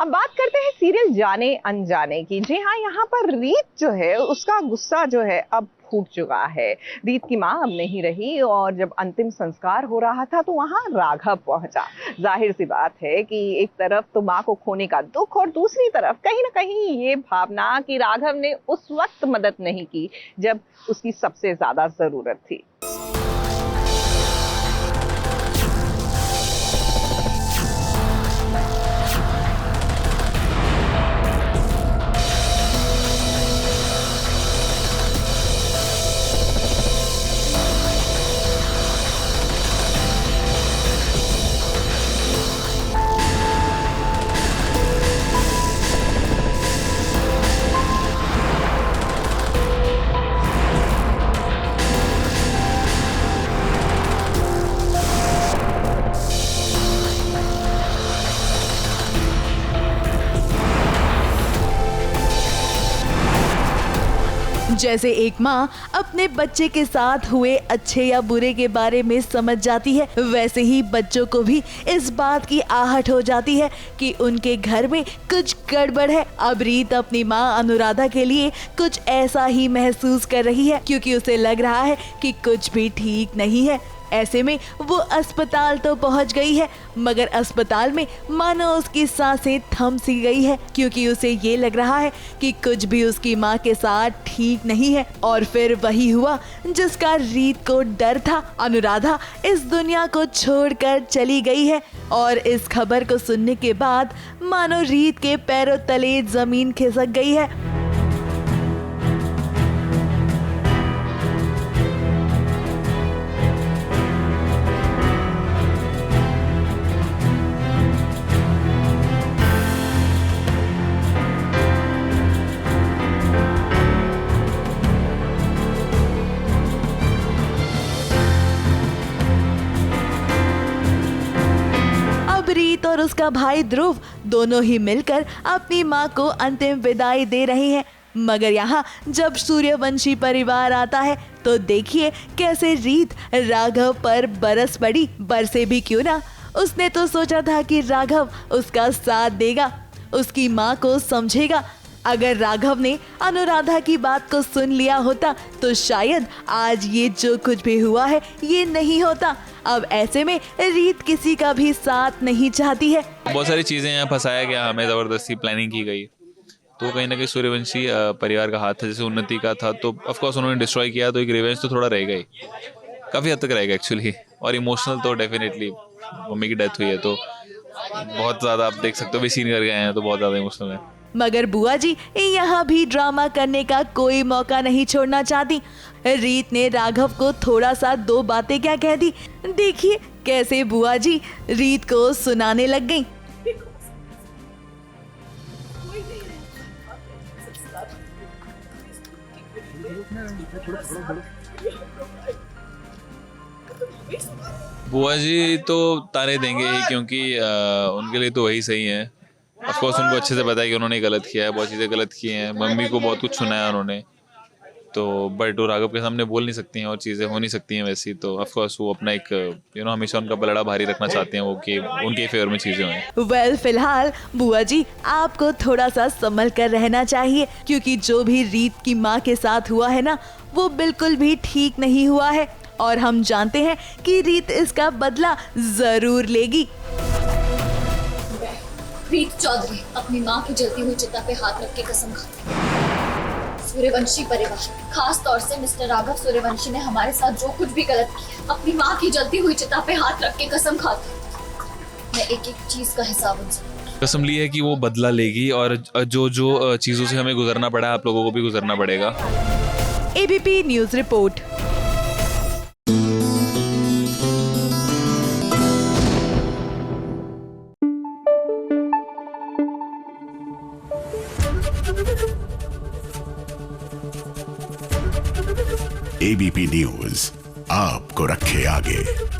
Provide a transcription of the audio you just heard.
अब बात करते हैं सीरियल जाने अनजाने की। जी हाँ, यहाँ पर रीत जो है उसका गुस्सा जो है अब फूट चुका है। रीत की माँ अब नहीं रही और जब अंतिम संस्कार हो रहा था तो वहाँ राघव पहुंचा। जाहिर सी बात है कि एक तरफ तो माँ को खोने का दुख और दूसरी तरफ कहीं ना कहीं ये भावना कि राघव ने उस वक्त मदद नहीं की जब उसकी सबसे ज्यादा जरूरत थी। जैसे एक माँ अपने बच्चे के साथ हुए अच्छे या बुरे के बारे में समझ जाती है, वैसे ही बच्चों को भी इस बात की आहट हो जाती है कि उनके घर में कुछ गड़बड़ है। अब रीत अपनी माँ अनुराधा के लिए कुछ ऐसा ही महसूस कर रही है, क्योंकि उसे लग रहा है कि कुछ भी ठीक नहीं है। ऐसे में वो अस्पताल तो पहुंच गई है, मगर अस्पताल में मानो उसकी सांसें थम सी गई है, क्योंकि उसे ये लग रहा है कि कुछ भी उसकी माँ के साथ ठीक नहीं है। और फिर वही हुआ जिसका रीत को डर था। अनुराधा इस दुनिया को छोड़कर चली गई है और इस खबर को सुनने के बाद मानो रीत के पैरों तले जमीन खिसक गई है। रीत और उसका भाई ध्रुव दोनों ही मिलकर अपनी माँ को अंतिम विदाई दे रहे हैं। मगर यहाँ जब सूर्यवंशी परिवार आता है तो देखिए कैसे रीत राघव पर बरस पड़ी। बरसे भी क्यों ना, उसने तो सोचा था कि राघव उसका साथ देगा, उसकी माँ को समझेगा। अगर राघव ने अनुराधा की बात को सुन लिया होता तो शायद आज ये जो कुछ भी हुआ है ये नहीं होता। अब ऐसे में रीत किसी का भी साथ नहीं चाहती है। बहुत सारी चीजें यहाँ फंसाया गया, हमें जबरदस्ती प्लानिंग की गई, तो कहीं ना कहीं सूर्यवंशी परिवार का हाथ था। जैसे उन्नति का था तो ऑफ कोर्स उन्होंने डिस्ट्रॉय किया, तो एक रिवेंज तो थोड़ा रहेगा ही, काफी हद तक रहेगा एक्चुअली। और इमोशनल तो डेफिनेटली, मम्मी की डेथ हुई है तो बहुत ज्यादा आप देख सकते हो, भी सीन कर गए हैं तो बहुत ज्यादा इमोशनल है। मगर बुआ जी यहाँ भी ड्रामा करने का कोई मौका नहीं छोड़ना चाहती। रीत ने राघव को थोड़ा सा दो बातें क्या कह दी, देखिए कैसे बुआ जी रीत को सुनाने लग गई। बुआ जी तो ताने देंगे ही, क्योंकि उनके लिए तो वही सही है। ऑफ कोर्स उनको अच्छे से पता है कि उन्होंने गलत किया है, बहुत चीज़ें गलत की हैं। मम्मी को बहुत कुछ सुनाया उन्होंने, तो बट वो राघव के सामने बोल नहीं सकती हैं और चीज़ें हो नहीं सकती हैं वैसी। तो ऑफ कोर्स वो अपना एक हमेशा उनका पलड़ा भारी रखना चाहते हैं वो, कि उनके फेवर में चीज़ें हों। वेल, फिलहाल बुआ जी आपको थोड़ा सा संभल कर रहना चाहिए, क्योंकि जो भी रीत की माँ के साथ हुआ है ना, वो बिल्कुल भी ठीक नहीं हुआ है और हम जानते हैं कि रीत इसका बदला जरूर लेगी। रीत चौधरी अपनी माँ की जलती हुई चिता पे हाथ रख के कसम खाती है। सूर्यवंशी परिवार, खास तौर से मिस्टर राघव सूर्यवंशी ने हमारे साथ जो कुछ भी गलत किया, अपनी माँ की जलती हुई चिता पे हाथ रख के कसम खाती है। मैं एक एक चीज का हिसाब उनसे कसम ली है कि वो बदला लेगी, और जो जो चीज़ों से हमें गुजरना पड़ा है आप लोगों को भी गुजरना पड़ेगा। ABP news report. ABP news आपको रखे आगे।